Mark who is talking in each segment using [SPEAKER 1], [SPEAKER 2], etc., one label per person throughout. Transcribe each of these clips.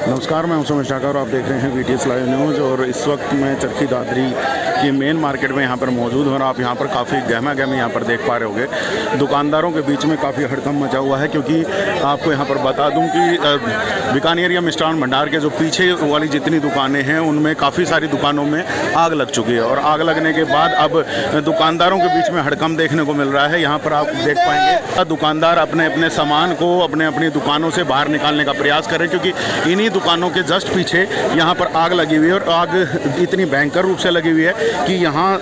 [SPEAKER 1] नमस्कार, मैं हूं सुमित ठाकर और आप देख रहे हैं VTS लाइव न्यूज़। और इस वक्त मैं चरखी दादरी की मेन मार्केट में यहाँ पर मौजूद हूं और आप यहाँ पर काफ़ी गहमा गहमी यहाँ पर देख पा रहे होंगे। दुकानदारों के बीच में काफ़ी हड़कंप मचा हुआ है, क्योंकि आपको यहाँ पर बता दूं कि बीकानेर या मिष्ठान भंडार के जो पीछे वाली जितनी दुकानें हैं उनमें काफ़ी सारी दुकानों में आग लग चुकी है। और आग लगने के बाद अब दुकानदारों के बीच में हड़कंप देखने को मिल रहा है। यहाँ पर आप देख पाएंगे दुकानदार अपने अपने सामान को अपनी दुकानों से बाहर निकालने का प्रयास कर रहे हैं, क्योंकि इन्हीं दुकानों के जस्ट पीछे यहाँ पर आग लगी हुई है। और आग इतनी भयंकर रूप से लगी हुई है कि यहाँ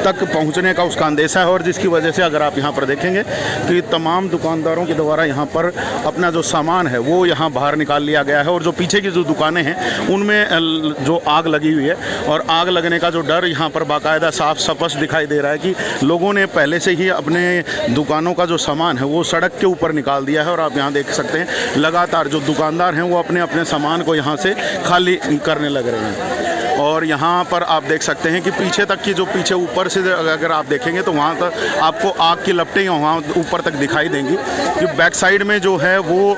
[SPEAKER 1] तक पहुँचने का उसका अंदेशा है। और जिसकी वजह से अगर आप यहाँ पर देखेंगे कि तमाम दुकानदारों के द्वारा यहाँ पर अपना जो सामान है वो यहाँ बाहर निकाल लिया गया है। और जो पीछे की जो दुकानें हैं उनमें जो आग लगी हुई है और आग लगने का जो डर यहाँ पर बाकायदा साफ स्पष्ट दिखाई दे रहा है कि लोगों ने पहले से ही अपने दुकानों का जो सामान है वो सड़क के ऊपर निकाल दिया है। और आप यहाँ देख सकते हैं लगातार जो दुकानदार हैं वो अपने अपने सामान को यहाँ से खाली करने लग रहे हैं। और यहाँ पर आप देख सकते हैं कि पीछे तक की जो पीछे ऊपर से अगर आप देखेंगे तो वहाँ तक आपको आग की लपटें वहाँ ऊपर तक दिखाई देंगी कि बैक साइड में जो है वो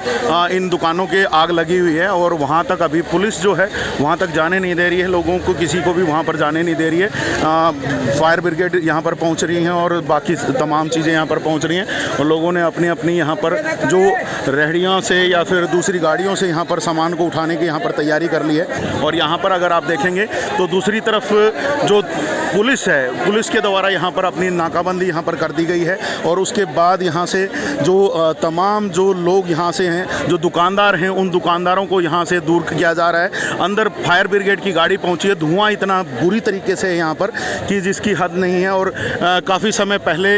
[SPEAKER 1] इन दुकानों के आग लगी हुई है। और वहाँ तक अभी पुलिस जो है वहाँ तक जाने नहीं दे रही है, लोगों को किसी को भी वहाँ पर जाने नहीं दे रही है। फायर ब्रिगेड यहाँ पर पहुँच रही हैं और बाकी तमाम चीज़ें यहाँ पर पहुँच रही हैं। और लोगों ने अपनी अपनी यहाँ पर जो रेहड़ियों से या फिर दूसरी गाड़ियों से यहाँ पर सामान को उठाने की यहाँ पर तैयारी कर ली है। और यहाँ पर अगर आप देखेंगे तो दूसरी तरफ जो पुलिस है, पुलिस के द्वारा यहाँ पर अपनी नाकाबंदी यहाँ पर कर दी गई है। और उसके बाद यहाँ से जो तमाम जो लोग यहाँ से हैं, जो दुकानदार हैं, उन दुकानदारों को यहाँ से दूर किया जा रहा है। अंदर फायर ब्रिगेड की गाड़ी पहुँची है। धुआं इतना बुरी तरीके से है यहाँ पर कि जिसकी हद नहीं है। और काफ़ी समय पहले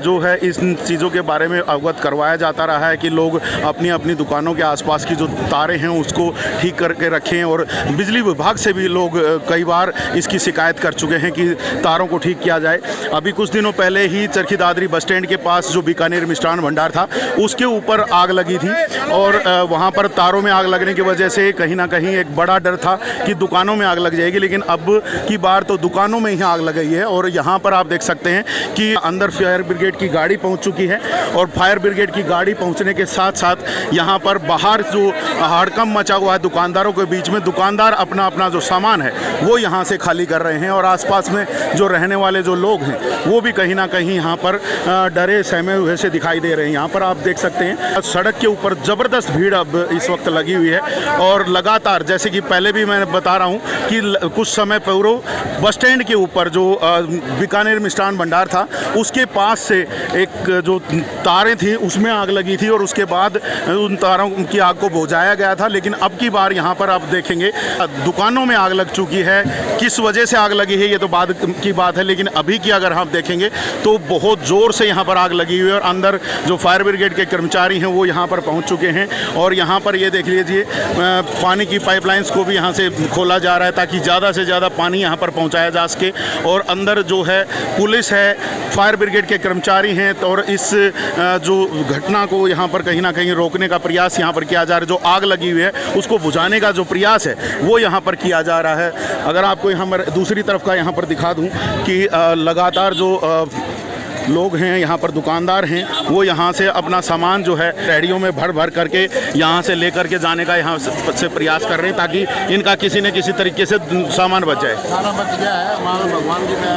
[SPEAKER 1] जो है इस चीज़ों के बारे में अवगत करवाया जाता रहा है कि लोग अपनी अपनी दुकानों के आसपास की जो तारें हैं उसको ठीक करके रखें। और बिजली विभाग से भी लोग कई बार इसकी शिकायत कर चुके हैं कि तारों को ठीक किया जाए। अभी कुछ दिनों पहले ही चरखी दादरी बस स्टैंड के पास जो बीकानेर मिष्ठान भंडार था उसके ऊपर आग लगी थी। और वहाँ पर तारों में आग लगने की वजह से कहीं ना कहीं एक बड़ा डर था कि दुकानों में आग लग जाएगी, लेकिन अब की बार तो दुकानों में ही आग लग गई है। और यहाँ पर आप देख सकते हैं कि अंदर फायर ब्रिगेड की गाड़ी पहुँच चुकी है। और फायर ब्रिगेड की गाड़ी पहुँचने के साथ साथ यहाँ पर बाहर जो हड़कंप मचा हुआ है दुकानदारों के बीच में, दुकानदार अपना अपना जो सामान है वो यहाँ से खाली कर रहे हैं। और आसपास में जो रहने वाले जो लोग हैं वो भी कहीं ना कहीं यहाँ पर डरे सहमे हुए से दिखाई दे रहे हैं। यहाँ पर आप देख सकते हैं सड़क के ऊपर ज़बरदस्त भीड़ अब इस वक्त लगी हुई है। और लगातार जैसे कि पहले भी मैं बता रहा हूँ कि कुछ समय पूर्व बस स्टैंड के ऊपर जो बीकानेर मिष्ठान भंडार था उसके पास से एक जो तारें थी उसमें आग लगी थी और उसके बाद उन तारों की आग को बुझाया गया था। लेकिन अब की बार यहाँ पर आप देखेंगे दुकानों में आग लग चुकी है। किस वजह से आग लगी है ये तो बाद की बात है, लेकिन अभी की अगर आप देखेंगे तो बहुत ज़ोर से यहाँ पर आग लगी हुई है। और अंदर जो फायर ब्रिगेड के कर्मचारी हैं वो यहाँ पर पहुँच चुके हैं। और यहाँ पर ये देख लीजिए पानी की पाइपलाइंस को भी यहाँ से खोला जा रहा है ताकि ज़्यादा से ज़्यादा पानी यहाँ पर पहुँचाया जा सके। और अंदर जो है पुलिस है, फायर ब्रिगेड के कर्मचारी हैं। और इस जो घटना को यहाँ पर कहीं ना कहीं रोकने का प्रयास यहाँ पर किया जा रहा है। जो आग लगी हुई है उसको बुझाने का जो प्रयास है वो यहाँ पर किया जा रहा है। अगर आपको यहाँ पर दूसरी तरफ का यहाँ पर दिखा दूँ कि लगातार जो लोग हैं यहाँ पर दुकानदार हैं वो यहाँ से अपना सामान जो है रेहड़ियों में भर भर करके यहाँ से लेकर के जाने का यहाँ से प्रयास कर रहे हैं ताकि इनका किसी न किसी तरीके से सामान बच जाए।
[SPEAKER 2] सारा बच गया है, हमारा भगवान की दया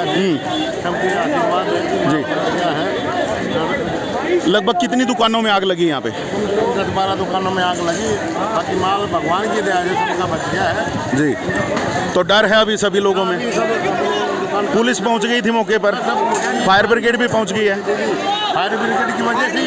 [SPEAKER 2] है।
[SPEAKER 1] लगभग कितनी दुकानों में आग लगी यहाँ पे?
[SPEAKER 2] 10-12 दुकानों में आग लगी, बाकी माल भगवान की दया से सबका बच गया है
[SPEAKER 1] जी। तो डर है अभी सभी लोगों में। पुलिस पहुंच गई थी मौके पर, फायर ब्रिगेड भी पहुंच गई है।
[SPEAKER 2] फायर ब्रिगेड की वजह से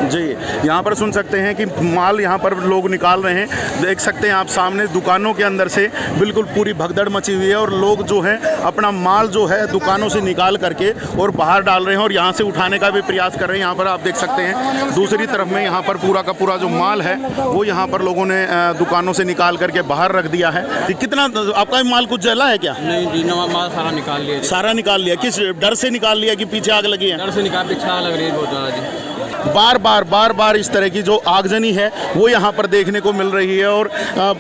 [SPEAKER 1] जी। यहाँ पर सुन सकते हैं कि माल यहाँ पर लोग निकाल रहे हैं। देख सकते हैं आप सामने दुकानों के अंदर से बिल्कुल पूरी भगदड़ मची हुई है। और लोग जो हैं अपना माल जो है दुकानों से निकाल करके और बाहर डाल रहे हैं और यहाँ से उठाने का भी प्रयास कर रहे हैं। यहाँ पर आप देख सकते हैं दूसरी तरफ में यहाँ पर पूरा का पूरा जो माल है वो यहाँ पर लोगों ने दुकानों से निकाल करके बाहर रख दिया है। कितना आपका माल कुछ जला है क्या?
[SPEAKER 3] नहीं जी, माल सारा निकाल लिया।
[SPEAKER 1] सारा निकाल लिया? किस डर से निकाल लिया कि पीछे आग लगी है?
[SPEAKER 3] डर से निकाल, पीछे आग लग रही है बहुत ज़्यादा जी।
[SPEAKER 1] बार बार इस तरह की जो आगजनी है वो यहाँ पर देखने को मिल रही है। और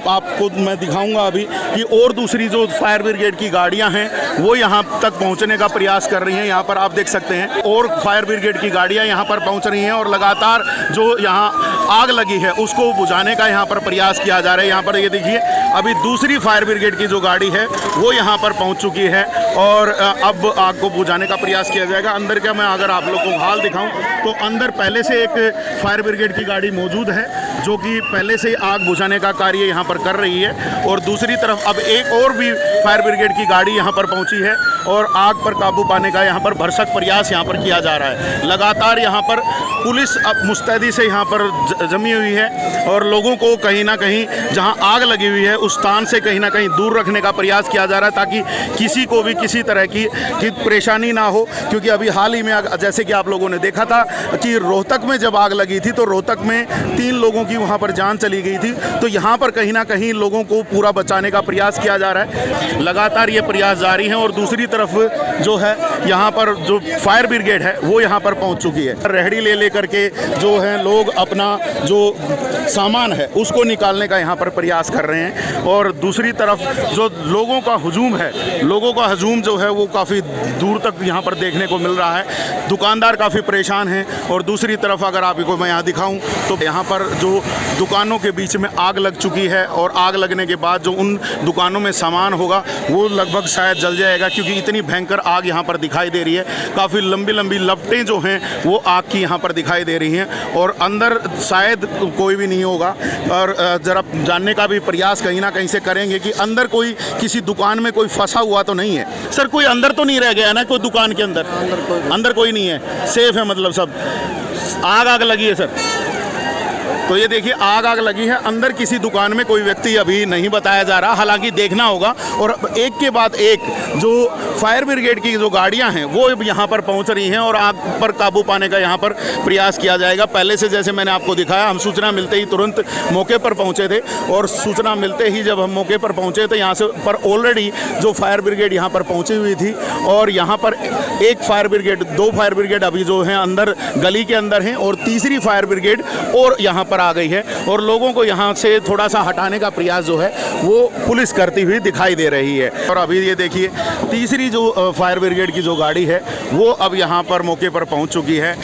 [SPEAKER 1] आपको मैं दिखाऊंगा अभी कि और दूसरी जो फायर ब्रिगेड की गाड़ियाँ हैं वो यहाँ तक पहुँचने का प्रयास कर रही हैं। यहाँ पर आप देख सकते हैं और फायर ब्रिगेड की गाड़ियाँ यहाँ पर पहुँच रही हैं और लगातार जो यहाँ आग लगी है उसको बुझाने का यहाँ पर प्रयास किया जा रहा है। यहाँ पर ये देखिए अभी दूसरी फायर ब्रिगेड की जो गाड़ी है वो यहाँ पर पहुँच चुकी है और अब आग को बुझाने का प्रयास किया जाएगा। अंदर का मैं अगर आप लोगों को हाल दिखाऊं तो अंदर पहले से एक फायर ब्रिगेड की गाड़ी मौजूद है जो कि पहले से आग बुझाने का कार्य यहाँ पर कर रही है और दूसरी तरफ अब एक और भी फायर ब्रिगेड की गाड़ी यहाँ पर पहुँची है और आग पर काबू पाने का यहाँ पर भरसक प्रयास यहाँ पर किया जा रहा है। लगातार यहाँ पर पुलिस अब मुस्तैदी से यहाँ पर जमी हुई है और लोगों को कहीं ना कहीं जहाँ आग लगी हुई है उस स्थान से कहीं ना कहीं दूर रखने का प्रयास किया जा रहा है ताकि किसी को भी किसी तरह की परेशानी ना हो। क्योंकि अभी हाल ही में जैसे कि आप लोगों ने देखा था कि रोहतक में जब आग लगी थी तो रोहतक में 3 लोगों की वहाँ पर जान चली गई थी। तो यहाँ पर कहीं ना कहीं लोगों को पूरा बचाने का प्रयास किया जा रहा है। लगातार ये प्रयास जारी है और दूसरी तरफ जो है यहाँ पर जो फायर ब्रिगेड है वो यहाँ पर पहुँच चुकी है। रेहड़ी ले लेकर के जो है लोग अपना जो सामान है उसको निकालने का यहाँ पर प्रयास कर रहे हैं और दूसरी तरफ जो लोगों का हजूम है, लोगों का हजूम जो है वो काफ़ी दूर तक यहाँ पर देखने को मिल रहा है। दुकानदार काफ़ी परेशान हैं और दूसरी तरफ अगर आपको मैं यहाँ दिखाऊं तो यहाँ पर जो दुकानों के बीच में आग लग चुकी है और आग लगने के बाद जो उन दुकानों में सामान होगा वो लगभग शायद जल जाएगा क्योंकि इतनी भयंकर आग यहाँ पर दिखाई दे रही है। काफ़ी लंबी लंबी लपटें जो हैं वो आग की यहाँ पर दिखाई दे रही हैं और अंदर शायद कोई भी नहीं होगा। और ज़रा जानने का भी प्रयास कहीं ना कहीं से करेंगे कि अंदर कोई किसी दुकान में कोई फंसा हुआ तो नहीं है। सर कोई अंदर तो नहीं रह गया ना कोई दुकान के अंदर? अंदर कोई नहीं है, सेफ है मतलब सब। आग लगी है सर, तो ये देखिए आग लगी है। अंदर किसी दुकान में कोई व्यक्ति अभी नहीं बताया जा रहा, हालांकि देखना होगा। और एक के बाद एक जो फायर ब्रिगेड की जो गाड़ियां हैं वो यहाँ पर पहुँच रही हैं और आग पर काबू पाने का यहाँ पर प्रयास किया जाएगा। पहले से जैसे मैंने आपको दिखाया, हम सूचना मिलते ही तुरंत मौके पर पहुँचे थे और सूचना मिलते ही जब हम मौके पर पहुँचे तो यहाँ से पर ऑलरेडी जो फायर ब्रिगेड यहाँ पर पहुँची हुई थी और यहाँ पर एक फायर ब्रिगेड, 2 फायर ब्रिगेड अभी जो हैं अंदर गली के अंदर हैं और तीसरी फायर ब्रिगेड और यहाँ पर आ गई है और लोगों को यहाँ से थोड़ा सा हटाने का प्रयास जो है वो पुलिस करती हुई दिखाई दे रही है। और अभी ये देखिए तीसरी जो फायर ब्रिगेड की जो गाड़ी है वो अब यहाँ पर मौके पर पहुँच चुकी है।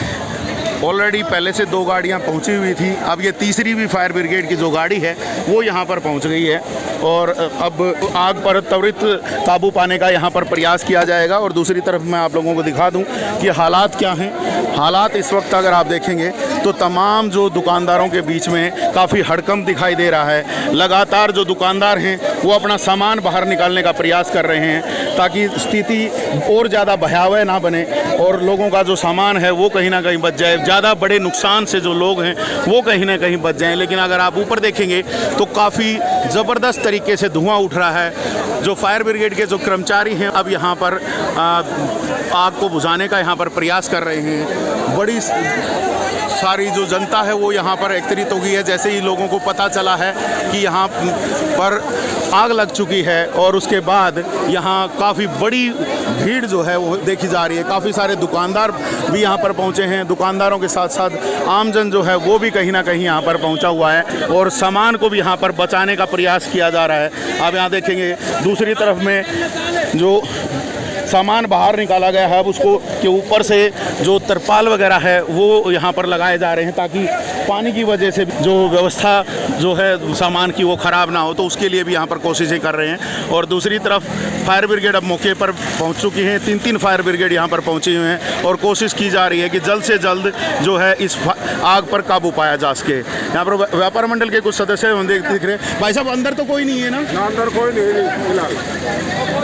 [SPEAKER 1] ऑलरेडी पहले से 2 गाड़ियाँ पहुँची हुई थी, अब ये तीसरी भी फायर ब्रिगेड की जो गाड़ी है वो यहाँ पर पहुँच गई है और अब आग पर त्वरित काबू पाने का यहाँ पर प्रयास किया जाएगा। और दूसरी तरफ मैं आप लोगों को दिखा दूँ कि हालात क्या हैं। हालात इस वक्त अगर आप देखेंगे तो तमाम जो दुकानदारों के बीच में काफ़ी हड़कंप दिखाई दे रहा है। लगातार जो दुकानदार हैं वो अपना सामान बाहर निकालने का प्रयास कर रहे हैं ताकि स्थिति और ज़्यादा भयावह ना बने और लोगों का जो सामान है वो कहीं ना कहीं बच जाए, ज़्यादा बड़े नुकसान से जो लोग हैं वो कहीं ना कहीं बच जाएं। लेकिन अगर आप ऊपर देखेंगे तो काफ़ी ज़बरदस्त तरीके से धुआं उठ रहा है। जो फायर ब्रिगेड के जो कर्मचारी हैं अब यहाँ पर आग को बुझाने का यहाँ पर प्रयास कर रहे हैं। बड़ी सारी जो जनता है वो यहाँ पर एकत्रित हो गई है जैसे ही लोगों को पता चला है कि यहाँ पर आग लग चुकी है और उसके बाद यहाँ काफ़ी बड़ी भीड़ जो है वो देखी जा रही है। काफ़ी सारे दुकानदार भी यहाँ पर पहुँचे हैं, दुकानदारों के साथ साथ आमजन जो है वो भी कहीं ना कहीं यहाँ पर पहुँचा हुआ है और सामान को भी यहाँ पर बचाने का प्रयास किया जा रहा है। आप यहाँ देखेंगे दूसरी तरफ में जो सामान बाहर निकाला गया है अब उसको के ऊपर से जो तरपाल वगैरह है वो यहाँ पर लगाए जा रहे हैं ताकि पानी की वजह से जो व्यवस्था जो है सामान की वो ख़राब ना हो, तो उसके लिए भी यहाँ पर कोशिशें कर रहे हैं। और दूसरी तरफ फायर ब्रिगेड अब मौके पर पहुँच चुकी हैं, 3 फायर ब्रिगेड यहाँ पर पहुँची हुए हैं और कोशिश की जा रही है कि जल्द से जल्द जो है इस आग पर काबू पाया जा सके। यहाँ पर व्यापार मंडल के कुछ सदस्य दिख रहे हैं। भाई साहब अंदर तो कोई नहीं है ना?
[SPEAKER 2] अंदर कोई नहीं फिलहाल।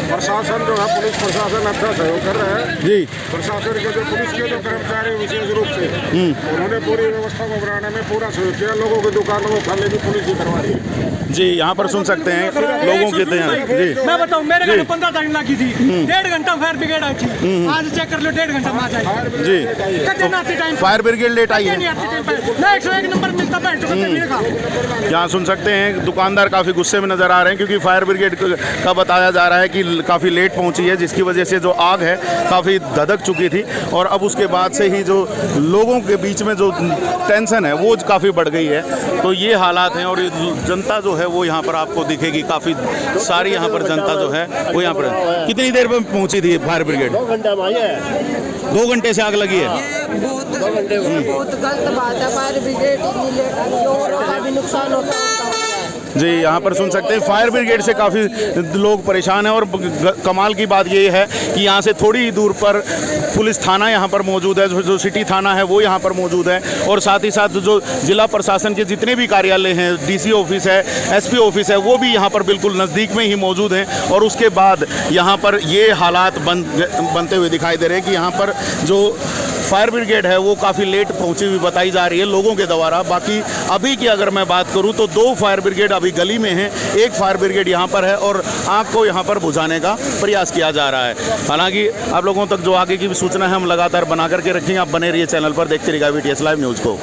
[SPEAKER 2] प्रशासन जो है, पुलिस प्रशासन अच्छा सहयोग कर रहा है जी। प्रशासन के जो पुलिस के जो कर्मचारी विशेष रूप से उन्होंने पूरी व्यवस्था को बनाने में पूरा सहयोग किया। लोगों की दुकानों को खाने की पुलिस ही करवा रही है जी। यहाँ पर सुन सकते हैं लोगों के जी।
[SPEAKER 3] मैं बताऊँ मेरे घर 15 तारीख लगी थी, 1.5 घंटा फायर ब्रिगेड आई थी। आज चेक कर लो 1.5 घंटा में आ जाएगी जी।
[SPEAKER 1] फायर ब्रिगेड लेट आई है,
[SPEAKER 3] 101 नंबर मिलता है।
[SPEAKER 1] यहाँ सुन सकते हैं दुकानदार काफ़ी गुस्से में नज़र आ रहे हैं क्योंकि फायर ब्रिगेड का बताया जा रहा है कि काफ़ी लेट पहुंची है जिसकी वजह से जो आग है काफ़ी धधक चुकी थी और अब उसके बाद से ही जो लोगों के बीच में जो टेंशन है वो काफ़ी बढ़ गई है। तो ये हालात हैं और ये जनता जो है वो यहाँ पर आपको दिखेगी, काफ़ी सारी यहाँ पर जनता जो है वो यहाँ पर। कितनी देर में पहुँची थी फायर ब्रिगेड?
[SPEAKER 2] 2 घंटे में आई है।
[SPEAKER 1] 2 घंटे से आग लगी है।
[SPEAKER 4] बहुत गलत बात है। फायर ब्रिगेड लोगों का भी नुकसान होता है।
[SPEAKER 1] जी, यहाँ पर सुन सकते हैं फायर ब्रिगेड से काफ़ी लोग परेशान हैं और कमाल की बात ये है कि यहाँ से थोड़ी ही दूर पर पुलिस थाना यहाँ पर मौजूद है, जो सिटी थाना है वो यहाँ पर मौजूद है और साथ ही साथ जो जिला प्रशासन के जितने भी कार्यालय हैं, डीसी ऑफिस है, एसपी ऑफिस है, वो भी यहाँ पर बिल्कुल नज़दीक में ही मौजूद हैं। और उसके बाद यहाँ पर ये हालात बनते हुए दिखाई दे रहे हैं कि यहाँ पर जो फायर ब्रिगेड है वो काफ़ी लेट पहुंची हुई बताई जा रही है लोगों के द्वारा। बाकी अभी की अगर मैं बात करूं तो 2 फायर ब्रिगेड अभी गली में हैं, 1 फायर ब्रिगेड यहाँ पर है और आग को यहाँ पर बुझाने का प्रयास किया जा रहा है। हालांकि आप लोगों तक जो आगे की भी सूचना है हम लगातार बना करके रखेंगे। आप बने रहिए चैनल पर, देखते रहिएगा VTS लाइव न्यूज़ को।